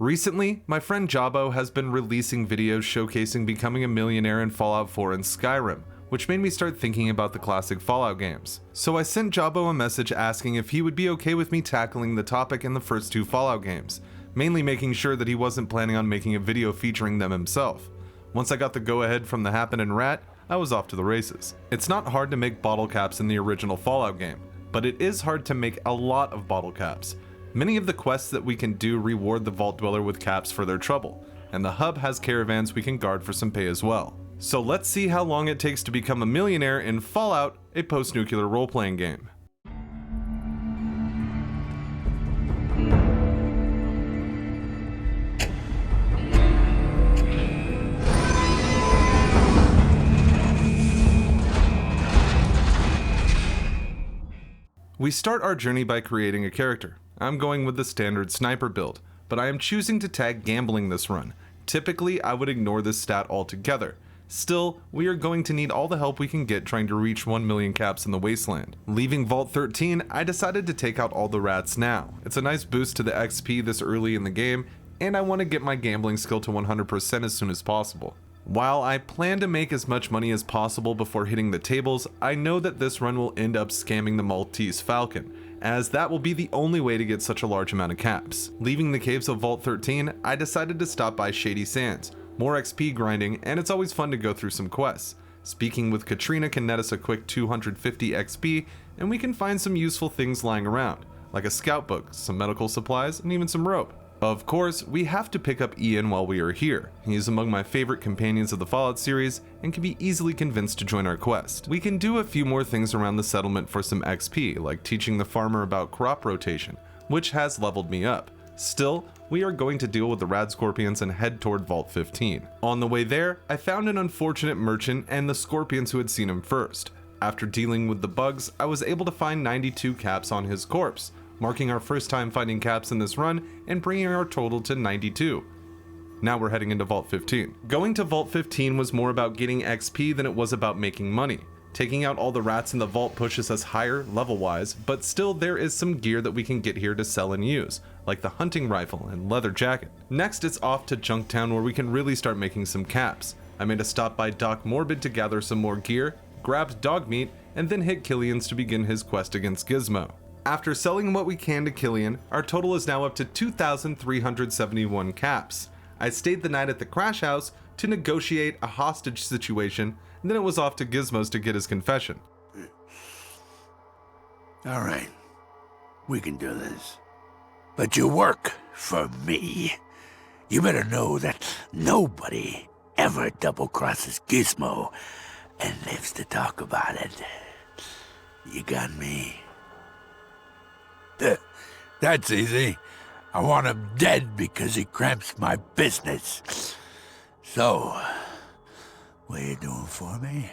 Recently, my friend Jabo has been releasing videos showcasing becoming a millionaire in Fallout 4 and Skyrim, which made me start thinking about the classic Fallout games. So I sent Jabo a message asking if he would be okay with me tackling the topic in the first 2 Fallout games, mainly making sure that he wasn't planning on making a video featuring them himself. Once I got the go-ahead from the Happen and Rat, I was off to the races. It's not hard to make bottle caps in the original Fallout game, but it is hard to make a lot of bottle caps. Many of the quests that we can do reward the Vault Dweller with caps for their trouble, and the hub has caravans we can guard for some pay as well. So let's see how long it takes to become a millionaire in Fallout, a post-nuclear role-playing game. We start our journey by creating a character. I'm going with the standard sniper build, but I am choosing to tag gambling this run. Typically, I would ignore this stat altogether. Still, we are going to need all the help we can get trying to reach 1 million caps in the wasteland. Leaving Vault 13, I decided to take out all the rats now. It's a nice boost to the XP this early in the game, and I want to get my gambling skill to 100% as soon as possible. While I plan to make as much money as possible before hitting the tables, I know that this run will end up scamming the Maltese Falcon, as that will be the only way to get such a large amount of caps. Leaving the caves of Vault 13, I decided to stop by Shady Sands. More XP grinding, and it's always fun to go through some quests. Speaking with Katrina can net us a quick 250 XP, and we can find some useful things lying around, like a scout book, some medical supplies, and even some rope. Of course, we have to pick up Ian while we are here. He is among my favorite companions of the Fallout series and can be easily convinced to join our quest. We can do a few more things around the settlement for some XP, like teaching the farmer about crop rotation, which has leveled me up. Still, we are going to deal with the rad scorpions and head toward Vault 15. On the way there, I found an unfortunate merchant and the scorpions who had seen him first. After dealing with the bugs, I was able to find 92 caps on his corpse, marking our first time finding caps in this run and bringing our total to 92. Now we're heading into Vault 15. Going to Vault 15 was more about getting XP than it was about making money. Taking out all the rats in the vault pushes us higher level-wise, but still there is some gear that we can get here to sell and use, like the hunting rifle and leather jacket. Next it's off to Junktown where we can really start making some caps. I made a stop by Doc Morbid to gather some more gear, grabbed dog meat, and then hit Killian's to begin his quest against Gizmo. After selling what we can to Killian, our total is now up to 2,371 caps. I stayed the night at the crash house to negotiate a hostage situation, and then it was off to Gizmo's to get his confession. All right, we can do this. But you work for me. You better know that nobody ever double-crosses Gizmo and lives to talk about it. You got me? That's easy. I want him dead because he cramps my business. So, what are you doing for me?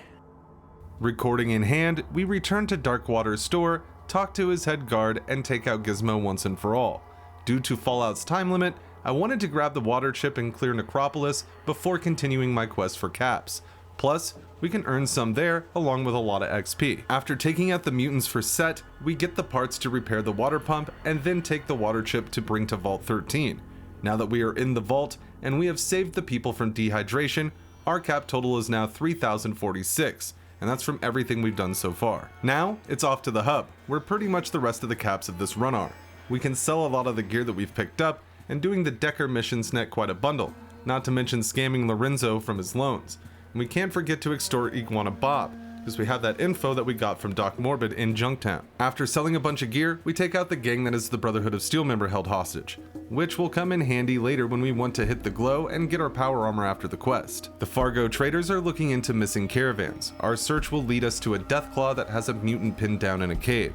Recording in hand, we return to Darkwater's store, talk to his head guard, and take out Gizmo once and for all. Due to Fallout's time limit, I wanted to grab the water chip and clear Necropolis before continuing my quest for caps. Plus, we can earn some there along with a lot of XP. After taking out the mutants for Set, we get the parts to repair the water pump and then take the water chip to bring to Vault 13. Now that we are in the vault and we have saved the people from dehydration, our cap total is now 3,046, and that's from everything we've done so far. Now, it's off to the hub, where pretty much the rest of the caps of this run are. We can sell a lot of the gear that we've picked up, and doing the Decker missions net quite a bundle, not to mention scamming Lorenzo from his loans. And we can't forget to extort Iguana Bob, because we have that info that we got from Doc Morbid in Junktown. After selling a bunch of gear, we take out the gang that is the Brotherhood of Steel member held hostage, which will come in handy later when we want to hit the glow and get our power armor after the quest. The Fargo traders are looking into missing caravans. Our search will lead us to a Deathclaw that has a mutant pinned down in a cave.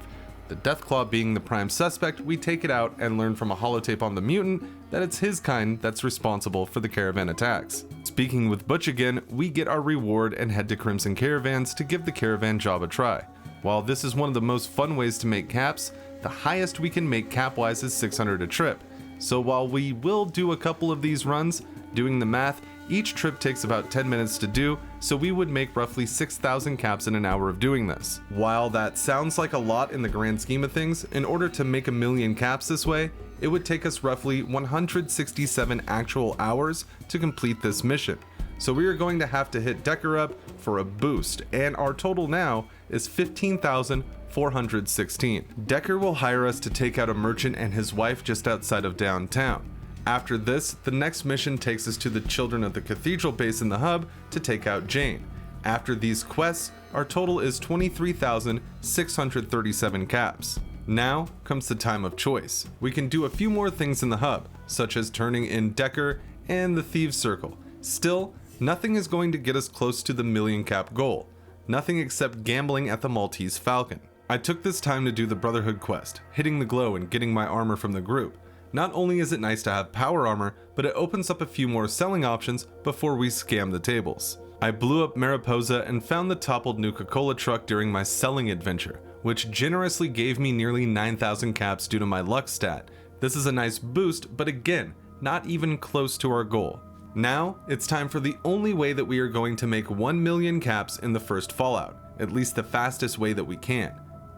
The Deathclaw being the prime suspect, we take it out and learn from a holotape on the mutant that it's his kind that's responsible for the caravan attacks. Speaking with Butch again, we get our reward and head to Crimson Caravans to give the caravan job a try. While this is one of the most fun ways to make caps, the highest we can make cap-wise is 600 a trip. So while we will do a couple of these runs, doing the math, each trip takes about 10 minutes to do, so we would make roughly 6,000 caps in an hour of doing this. While that sounds like a lot in the grand scheme of things, in order to make 1 million caps this way, it would take us roughly 167 actual hours to complete this mission. So we are going to have to hit Decker up for a boost, and our total now is 15,416. Decker will hire us to take out a merchant and his wife just outside of downtown. After this, the next mission takes us to the Children of the Cathedral base in the hub to take out Jane. After these quests, our total is 23,637 caps. Now comes the time of choice. We can do a few more things in the hub, such as turning in Decker and the Thieves Circle. Still, nothing is going to get us close to the million cap goal. Nothing except gambling at the Maltese Falcon. I took this time to do the Brotherhood quest, hitting the glow and getting my armor from the group. Not only is it nice to have power armor, but it opens up a few more selling options before we scam the tables. I blew up Mariposa and found the toppled Nuka-Cola truck during my selling adventure, which generously gave me nearly 9,000 caps due to my luck stat. This is a nice boost, but again, not even close to our goal. Now, it's time for the only way that we are going to make 1 million caps in the first Fallout, at least the fastest way that we can: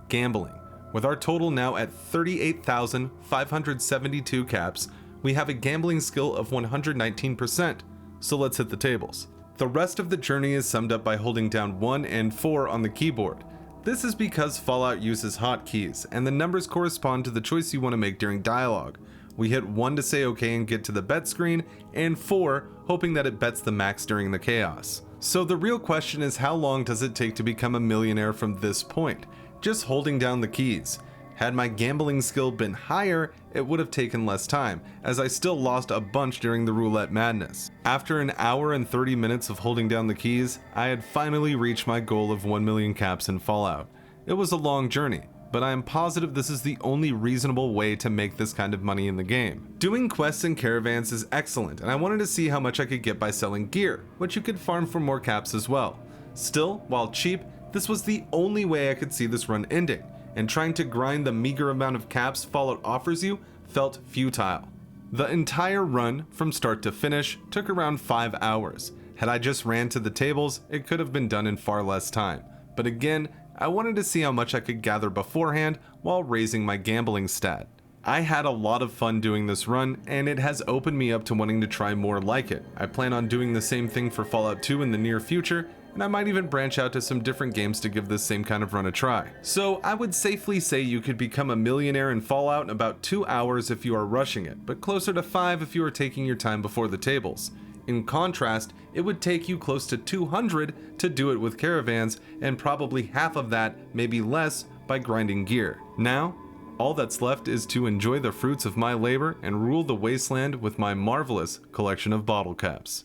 gambling. With our total now at 38,572 caps, we have a gambling skill of 119%, so let's hit the tables. The rest of the journey is summed up by holding down 1 and 4 on the keyboard. This is because Fallout uses hotkeys, and the numbers correspond to the choice you want to make during dialogue. We hit 1 to say okay and get to the bet screen, and 4 hoping that it bets the max during the chaos. So the real question is, how long does it take to become a millionaire from this point? Just holding down the keys. Had my gambling skill been higher, it would have taken less time, as I still lost a bunch during the roulette madness. After an hour and 30 minutes of holding down the keys, I had finally reached my goal of 1 million caps in Fallout. It was a long journey, but I am positive this is the only reasonable way to make this kind of money in the game. Doing quests and caravans is excellent, and I wanted to see how much I could get by selling gear, which you could farm for more caps as well. Still, while cheap, this was the only way I could see this run ending, and trying to grind the meager amount of caps Fallout offers you felt futile. The entire run, from start to finish, took around 5 hours. Had I just ran to the tables, it could have been done in far less time. But again, I wanted to see how much I could gather beforehand while raising my gambling stat. I had a lot of fun doing this run, and it has opened me up to wanting to try more like it. I plan on doing the same thing for Fallout 2 in the near future, and I might even branch out to some different games to give this same kind of run a try. So I would safely say you could become a millionaire in Fallout in about 2 hours if you are rushing it, but closer to 5 if you are taking your time before the tables. In contrast, it would take you close to 200 to do it with caravans, and probably half of that, maybe less, by grinding gear. Now, all that's left is to enjoy the fruits of my labor and rule the wasteland with my marvelous collection of bottle caps.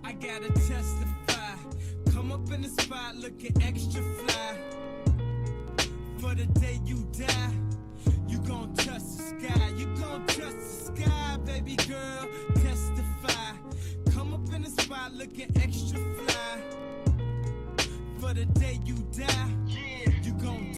I gotta testify, come up in the spot looking extra fly. For the day you die, you gon' touch the sky. You gon' touch the sky, baby girl, testify. Come up in the spot looking extra fly. For the day you die, you gon'